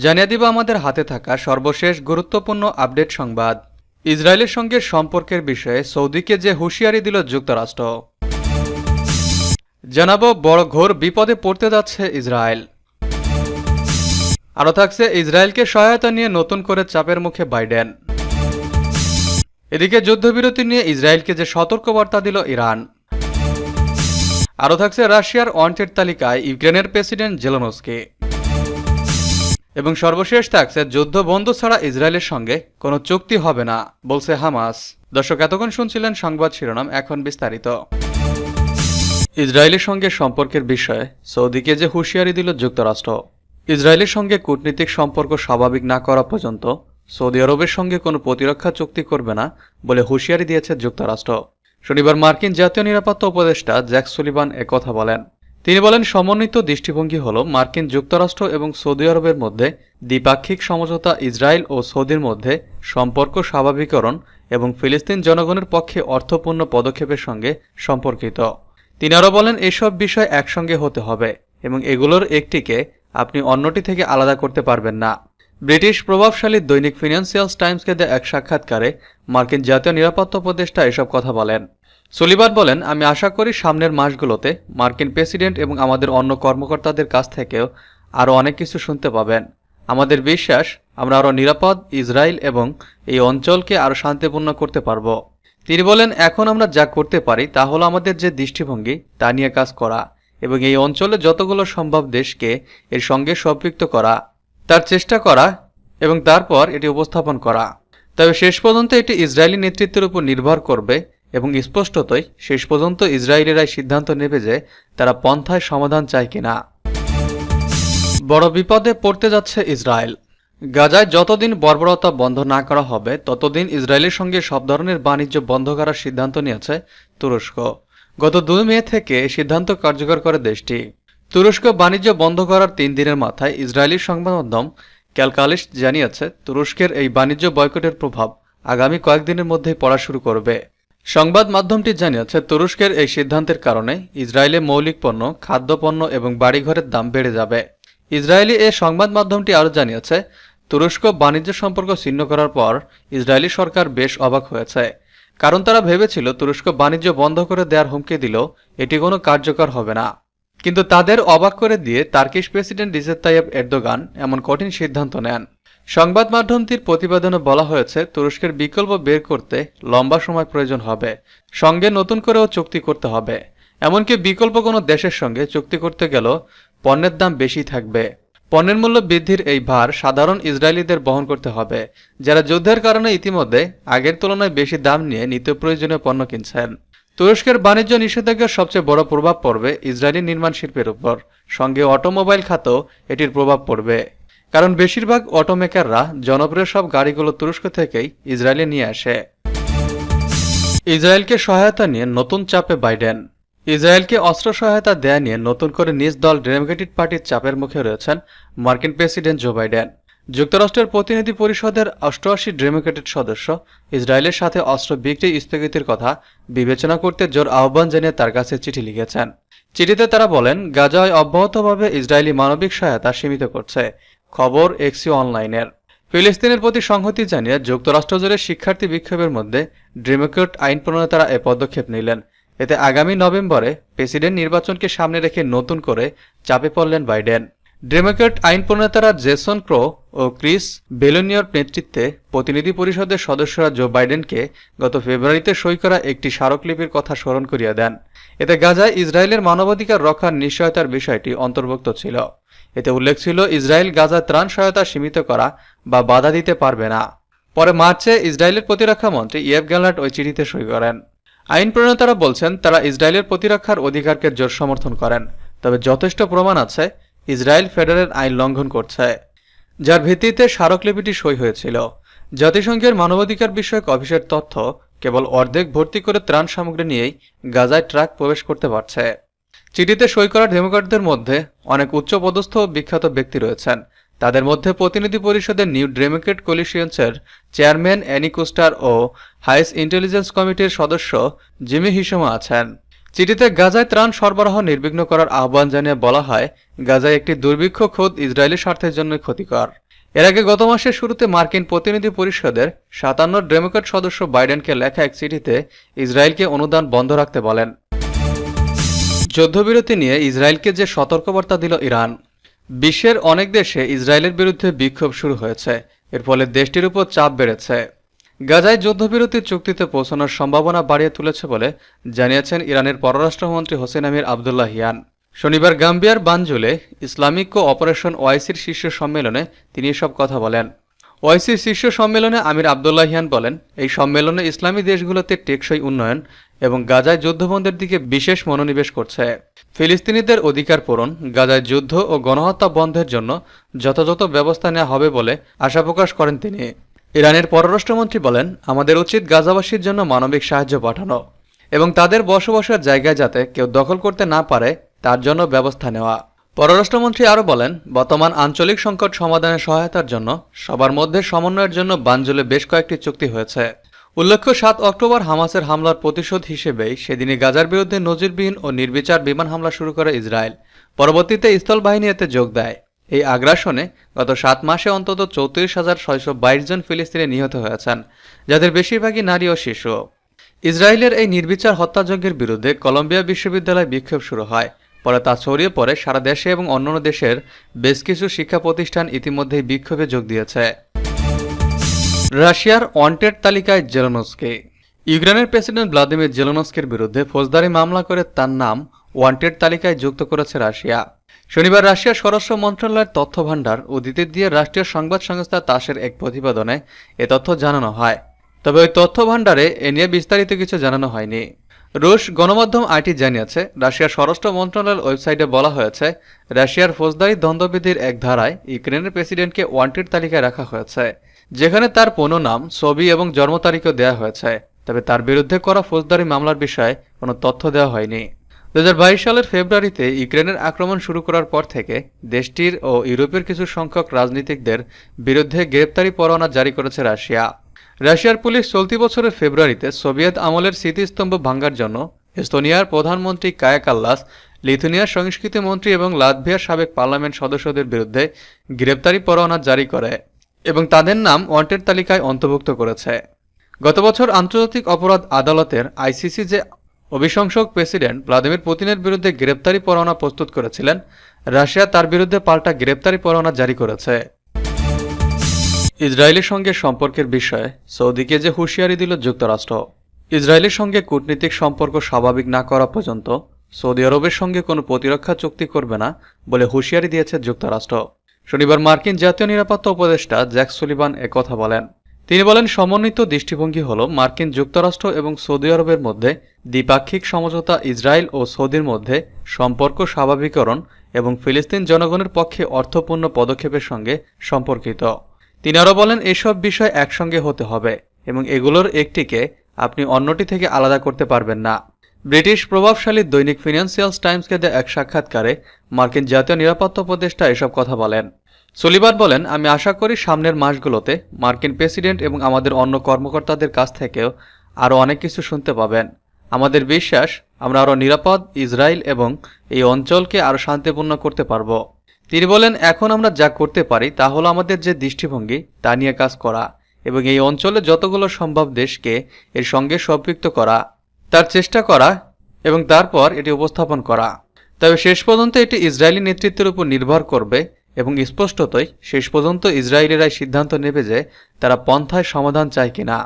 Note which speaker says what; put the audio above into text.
Speaker 1: জানিয়ে দিব আমাদের হাতে থাকা সর্বশেষ গুরুত্বপূর্ণ আপডেট সংবাদ। ইসরায়েলের সঙ্গে সম্পর্কের বিষয়ে সৌদিকে যে হুঁশিয়ারি দিল যুক্তরাষ্ট্র। জানাবো বড় ঘোর বিপদে পড়তে যাচ্ছে ইসরায়েল। আরও থাকছে ইসরায়েলকে সহায়তা নিয়ে নতুন করে চাপের মুখে বাইডেন। এদিকে যুদ্ধবিরতি নিয়ে ইসরায়েলকে যে সতর্কবার্তা দিল ইরান। আরও থাকছে রাশিয়ার ওয়ান্টেড তালিকায় ইউক্রেনের প্রেসিডেন্ট জেলেনস্কি। এবং সর্বশেষ থাকছে যুদ্ধ বন্ধ ছাড়া ইসরায়েলের সঙ্গে কোনো চুক্তি হবে না বলছে হামাস। দর্শক, এতক্ষণ শুনছিলেন সংবাদ শিরোনাম, এখন বিস্তারিত। ইসরায়েলের সঙ্গে সম্পর্কের বিষয়ে সৌদিকে যে হুঁশিয়ারি দিল যুক্তরাষ্ট্র। ইসরায়েলের সঙ্গে কূটনীতিক সম্পর্ক স্বাভাবিক না করা পর্যন্ত সৌদি আরবের সঙ্গে কোনো প্রতিরক্ষা চুক্তি করবে না বলে হুঁশিয়ারি দিয়েছে যুক্তরাষ্ট্র। শনিবার মার্কিন জাতীয় নিরাপত্তা উপদেষ্টা জ্যাক সুলিভান একথা বলেন। তিনি বলেন, সমন্বিত দৃষ্টিভঙ্গি হল মার্কিন যুক্তরাষ্ট্র এবং সৌদি আরবের মধ্যে দ্বিপাক্ষিক সমঝোতা ইসরায়েল ও সৌদির মধ্যে সম্পর্ক স্বাভাবিকরণ এবং ফিলিস্তিন জনগণের পক্ষে অর্থপূর্ণ পদক্ষেপের সঙ্গে সম্পর্কিত। তিনি আরও বলেন, এসব বিষয় একসঙ্গে হতে হবে এবং এগুলোর একটিকে আপনি অন্যটি থেকে আলাদা করতে পারবেন না। ব্রিটিশ প্রভাবশালী দৈনিক ফিনান্সিয়াল টাইমসকে দেয়া এক সাক্ষাৎকারে মার্কিন জাতীয় নিরাপত্তা উপদেষ্টা এসব কথা বলেন। সুলিভান বলেন, আমি আশা করি সামনের মাসগুলোতে মার্কিন প্রেসিডেন্ট এবং আমাদের অন্য কর্মকর্তাদের কাছ থেকেও আরও অনেক কিছু শুনতে পাবেন। আমাদের বিশ্বাস আমরা আরও নিরাপদ ইসরায়েল এবং এই অঞ্চলকে আরও শান্তিপূর্ণ করতে পারব। তিনি বলেন, এখন আমরা যা করতে পারি তা হলো আমাদের যে দৃষ্টিভঙ্গি তা নিয়ে কাজ করা এবং এই অঞ্চলে যতগুলো সম্ভব দেশকে এর সঙ্গে সম্পৃক্ত করা, তার চেষ্টা করা এবং তারপর এটি উপস্থাপন করা। তবে শেষ পর্যন্ত এটি ইসরায়েলি নেতৃত্বের উপর নির্ভর করবে এবং স্পষ্টতই শেষ পর্যন্ত ইসরায়েলিরাই সিদ্ধান্ত নেবে যে তারা পন্থায় সমাধান চায় কিনা। বড় বিপদে পড়তে যাচ্ছে ইসরায়েল। গাজায় যতদিন বর্বরতা বন্ধ না করা হবে ততদিন ইসরায়েলের সঙ্গে সব ধরনের বাণিজ্য বন্ধ করার সিদ্ধান্ত নিয়েছে তুরস্ক। গত 2 মে থেকে সিদ্ধান্ত কার্যকর করে দেশটি। তুরস্ক বাণিজ্য বন্ধ করার 3 দিনের মাথায় ইসরায়েলি সংবাদ মাধ্যম ক্যালকালিস জানিয়েছে, তুরস্কের এই বাণিজ্য বয়কটের প্রভাব আগামী কয়েকদিনের মধ্যেই পড়া শুরু করবে। সংবাদ মাধ্যমটি জানিয়েছে, তুরস্কের এই সিদ্ধান্তের কারণে ইসরায়েলে মৌলিক পণ্য, খাদ্যপণ্য এবং বাড়িঘরের দাম বেড়ে যাবে। ইসরায়েলি এই সংবাদ মাধ্যমটি আরও জানিয়েছে, তুরস্ক বাণিজ্য সম্পর্ক ছিন্ন করার পর ইসরায়েলি সরকার বেশ অবাক হয়েছে, কারণ তারা ভেবেছিল তুরস্ক বাণিজ্য বন্ধ করে দেওয়ার হুমকি দিলেও এটি কোনো কার্যকর হবে না। কিন্তু তাদের অবাক করে দিয়ে Turkish president Recep Tayyip Erdogan এমন কঠিন সিদ্ধান্ত নেন। সংবাদ মাধ্যমটির প্রতিবেদনে বলা হয়েছে, তুরস্কের বিকল্প বের করতে লম্বা সময় প্রয়োজন হবে, সঙ্গে নতুন করেও চুক্তি করতে হবে। এমনকি বিকল্প কোনো দেশের সঙ্গে চুক্তি করতে গেলেও পণ্যের দাম বেশি থাকবে। পণ্যের মূল্য বৃদ্ধির এই ভার সাধারণ ইসরায়েলিদের বহন করতে হবে, যারা যুদ্ধের কারণে ইতিমধ্যে আগের তুলনায় বেশি দাম নিয়ে নিত্য প্রয়োজনীয় পণ্য কিনছেন। তুরস্কের বাণিজ্য নিষেধাজ্ঞার সবচেয়ে বড় প্রভাব পড়বে ইসরায়েলি নির্মাণ শিল্পের উপর, সঙ্গে অটোমোবাইল খাতেও এটির প্রভাব পড়বে, কারণ বেশিরভাগ অটোমেকাররা জনপ্রিয় সব গাড়িগুলো তুরস্ক থেকেই ইসরায়েলে নিয়ে আসে। ইসরায়েলকে সহায়তা নিয়ে নতুন চাপে বাইডেন। ইসরায়েলকে অস্ত্র সহায়তা দেয়া নিয়ে নতুন করে নিজ দল ডেমোক্রেটিক পার্টির চাপের মুখে রয়েছেন মার্কিন প্রেসিডেন্ট জো বাইডেন। যুক্তরাষ্ট্রের প্রতিনিধি পরিষদের 88 ডেমোক্রেটেড সদস্য ইসরায়েলের সাথে অস্ত্র বিক্রি স্থগিতের কথা বিবেচনা করতে জোর আহ্বান জানিয়ে তার কাছে চিঠি লিখেছেন। চিঠিতে তারা বলেন, গাজায় অব্যাহতভাবে ইসরায়েলি মানবিক সহায়তা সীমিত করছে। খবর এক্সি অনলাইনের। ফিলিস্তিনের প্রতি সংহতি জানিয়ে যুক্তরাষ্ট্র জুড়ে শিক্ষার্থী বিক্ষোভের মধ্যে ডেমোক্রেট আইন প্রণেতারা এ পদক্ষেপ নিলেন। এতে আগামী নভেম্বরে প্রেসিডেন্ট নির্বাচনকে সামনে রেখে নতুন করে চাপে পড়লেন বাইডেন। ডেমোক্রেট আইন প্রণেতারা জেসন ক্রো ও ক্রিস বেলোনিয়র নেতৃত্বে প্রতিনিধি পরিষদের সদস্যরা জো বাইডেনকে গত ফেব্রুয়ারিতে সই করা একটি স্মারকলিপির কথা স্মরণ করিয়ে দেন। এতে গাজায় ইসরায়েলের মানবাধিকার রক্ষার নিশ্চয়তার বিষয়টি অন্তর্ভুক্ত ছিল। এতে উল্লেখ ছিল, ইসরায়েল গাজায় ত্রাণ সহায়তা সীমিত করা বা বাধা দিতে পারবে না। পরে মার্চে ইসরায়েলের প্রতিরক্ষা মন্ত্রী ইয়েভ গ্যালান্ট ওই চিঠিতে সই করেন। আইন প্রণেতারা বলছেন, তারা ইসরায়েলের প্রতিরক্ষার অধিকারকে জোর সমর্থন করেন, তবে যথেষ্ট প্রমাণ আছে ইসরায়েল ফেডারেল আইন লঙ্ঘন করছে, যার ভিত্তিতে স্মারকলিপিটি সই হয়েছিল। জাতিসংঘের মানবাধিকার বিষয়ক অফিসের তথ্য, কেবল অর্ধেক ভর্তি করে ত্রাণ সামগ্রী নিয়েই গাজায় ট্রাক প্রবেশ করতে পারছে। চিঠিতে সই করা ডেমোক্র্যাটদের মধ্যে অনেক উচ্চপদস্থ ও বিখ্যাত ব্যক্তি রয়েছেন। তাদের মধ্যে প্রতিনিধি পরিষদের নিউ ডেমোক্রেট কোলিশিয়ন্সের চেয়ারম্যান অ্যানি কোস্টার ও হাইস ইন্টেলিজেন্স কমিটির সদস্য জিমি হিসোমা আছেন। চিঠিতে গাজায় ত্রাণ সরবরাহ নির্বিঘ্ন করার আহ্বান জানিয়ে বলা হয়, গাজায় একটি দুর্ভিক্ষ খোদ ইসরায়েলি স্বার্থের জন্য ক্ষতিকর। এর আগে গত মাসের শুরুতে মার্কিন প্রতিনিধি পরিষদের 57 ডেমোক্র্যাট সদস্য বাইডেনকে লেখা এক চিঠিতে ইসরায়েলকে অনুদান বন্ধ রাখতে বলেন। যুদ্ধবিরতি নিয়ে ইসরায়েলকে যে সতর্কবার্তা দিল ইরান। বিশ্বের অনেক দেশে ইসরায়েলের বিরুদ্ধে বিক্ষোভ শুরু হয়েছে, এর ফলে দেশটির উপর চাপ বেড়েছে। গাজায় যুদ্ধবিরতি চুক্তিতে পৌঁছানোর সম্ভাবনা বাড়িয়ে তুলেছে বলে জানিয়েছেন ইরানের পররাষ্ট্রমন্ত্রী হোসেন আমির আবদুল্লাহিয়ান। শনিবার গাম্বিয়ার বানজুলে ইসলামিক অপারেশন ওআইসির শীর্ষ সম্মেলনে তিনি এসব কথা বলেন। ওআইসির শীর্ষ সম্মেলনে আমির আবদুল্লাহিয়ান বলেন, এই সম্মেলনে ইসলামী দেশগুলোতে টেকসই উন্নয়ন এবং গাজায় যুদ্ধবন্ধের দিকে বিশেষ মনোনিবেশ করছে। ফিলিস্তিনিদের অধিকার পূরণ, গাজায় যুদ্ধ ও গণহত্যা বন্ধের জন্য যথাযথ ব্যবস্থা নেওয়া হবে বলে আশা প্রকাশ করেন তিনি। ইরানের পররাষ্ট্রমন্ত্রী বলেন, আমাদের উচিত গাজাবাসীর জন্য মানবিক সাহায্য পাঠানো এবং তাদের বসবাসের জায়গায় যাতে কেউ দখল করতে না পারে তার জন্য ব্যবস্থা নেওয়া। পররাষ্ট্রমন্ত্রী আরও বলেন, বর্তমান আঞ্চলিক সংকট সমাধানে সহায়তার জন্য সবার মধ্যে সমন্বয়ের জন্য বানজুলে বেশ কয়েকটি চুক্তি হয়েছে। উল্লেখ্য, 7 অক্টোবর হামাসের হামলার প্রতিশোধ হিসেবেই সেদিনই গাজার বিরুদ্ধে নজিরবিহীন ও নির্বিচার বিমান হামলা শুরু করে ইসরায়েল। পরবর্তীতে স্থলবাহিনী এতে যোগ দেয়। এই আগ্রাসনে গত 7 মাসে অন্তত 34,622 জন ফিলিস্তিনি নিহত হয়েছেন, যাদের বেশিরভাগই নারী ও শিশু। ইসরায়েলের এই নির্বিচার হত্যাযজ্ঞের বিরুদ্ধে কলম্বিয়া বিশ্ববিদ্যালয়ে বিক্ষোভ শুরু হয়। পরে তা ছড়িয়ে পড়ে সারা দেশে এবং অন্যান্য দেশের বেশ কিছু শিক্ষা প্রতিষ্ঠান ইতিমধ্যেই বিক্ষোভে যোগ দিয়েছে। রাশিয়ার ওয়ান্টেড তালিকায় জেলেনস্কি। ইউক্রেনের প্রেসিডেন্ট ভ্লাদিমির জেলেনস্কির বিরুদ্ধে ফৌজদারি মামলা করে তার নাম ওয়ান্টেড তালিকায় যুক্ত করেছে রাশিয়া। শনিবার রাশিয়ার স্বরাষ্ট্র মন্ত্রণালয়ের তথ্য ভাণ্ডার উদ্ধৃতি দিয়ে রাষ্ট্রীয় সংবাদ সংস্থা তাসের এক প্রতিবেদনে এ তথ্য জানানো হয়। তবে ওই তথ্য ভাণ্ডারে এ নিয়ে বিস্তারিত কিছু জানানো হয়নি। রুশ গণমাধ্যম আইটি জানিয়েছে, রাশিয়ার স্বরাষ্ট্র মন্ত্রণালয়ের ওয়েবসাইটে বলা হয়েছে, রাশিয়ার ফৌজদারি দ্বন্দ্ববিধির এক ধারায় ইউক্রেনের প্রেসিডেন্টকে ওয়ান্টেড তালিকায় রাখা হয়েছে, যেখানে তার পুরো নাম, ছবি এবং জন্ম তারিখও দেওয়া হয়েছে। তবে তার বিরুদ্ধে করা ফৌজদারি মামলার বিষয়ে কোনো তথ্য দেওয়া হয়নি। 2022 সালের ফেব্রুয়ারিতে ইউক্রেনের আক্রমণ শুরু করার পর থেকে দেশটির ও ইউরোপের কিছু সংখ্যক রাজনীতিকদের বিরুদ্ধে গ্রেপ্তারি পরোয়ানা জারি করেছে রাশিয়া। রাশিয়ার পুলিশ চলতি বছরের ফেব্রুয়ারিতে সোভিয়েত আমলের স্মৃতিস্তম্ভ ভাঙার জন্য এস্তোনিয়ার প্রধানমন্ত্রী কায়া কাল্লাস, লিথুনিয়ার সংস্কৃতি মন্ত্রী এবং লাতভিয়ার সাবেক পার্লামেন্ট সদস্যদের বিরুদ্ধে গ্রেপ্তারি পরোয়ানা জারি করে এবং তাদের নাম ওয়ান্টেড তালিকায় অন্তর্ভুক্ত করেছে। গত বছর আন্তর্জাতিক অপরাধ আদালতের আইসিসি যে অভিশংসক প্রেসিডেন্ট ভ্লাদিমির পুতিনের বিরুদ্ধে গ্রেপ্তারি পরোয়ানা প্রস্তুত করেছিলেন, রাশিয়া তার বিরুদ্ধে পাল্টা গ্রেপ্তারি পরোয়ানা জারি করেছে। ইসরায়েলের সঙ্গে সম্পর্কের বিষয়ে সৌদিকে যে হুঁশিয়ারি দিল যুক্তরাষ্ট্র। ইসরায়েলের সঙ্গে কূটনীতিক সম্পর্ক স্বাভাবিক না করা পর্যন্ত সৌদি আরবের সঙ্গে কোনো প্রতিরক্ষা চুক্তি করবে না বলে হুঁশিয়ারি দিয়েছে যুক্তরাষ্ট্র। শনিবার মার্কিন জাতীয় নিরাপত্তা উপদেষ্টা জ্যাক সুলিভান একথা বলেন। তিনি বলেন, সমন্বিত দৃষ্টিভঙ্গি হল মার্কিন যুক্তরাষ্ট্র এবং সৌদি আরবের মধ্যে দ্বিপাক্ষিক সমঝোতা, ইসরায়েল ও সৌদির মধ্যে সম্পর্ক স্বাভাবিকরণ এবং ফিলিস্তিন জনগণের পক্ষে অর্থপূর্ণ পদক্ষেপের সঙ্গে সম্পর্কিত। তিনি আরও বলেন, এসব বিষয় একসঙ্গে হতে হবে এবং এগুলোর একটিকে আপনি অন্যটি থেকে আলাদা করতে পারবেন না। ব্রিটিশ প্রভাবশালী দৈনিক ফিনান্সিয়াল টাইমসকে দেয়া এক সাক্ষাৎকারে মার্কিন জাতীয় নিরাপত্তা উপদেষ্টা এসব কথা বলেন। সুলিভান বলেন, আমি আশা করি সামনের মাসগুলোতে মার্কিন প্রেসিডেন্ট এবং আমাদের অন্য কর্মকর্তাদের কাছ থেকেও আরও অনেক কিছু শুনতে পাবেন। আমাদের বিশ্বাস, আমরা আরও নিরাপদ ইসরায়েল এবং এই অঞ্চলকে আরও শান্তিপূর্ণ করতে পারব। তিনি বলেন, এখন আমরা যা করতে পারি তা হলো আমাদের যে দৃষ্টিভঙ্গি তা নিয়ে কাজ করা এবং এই অঞ্চলে যতগুলো সম্ভব দেশকে এর সঙ্গে সম্পৃক্ত করা, তার চেষ্টা করা এবং তারপর এটি উপস্থাপন করা। তবে শেষ পর্যন্ত এটি ইসরায়েলি নেতৃত্বের উপর নির্ভর করবে এবং স্পষ্টতই শেষ পর্যন্ত ইসরায়েলিরাই সিদ্ধান্ত নেবে যে তারা পন্থায় সমাধান চায় কিনা।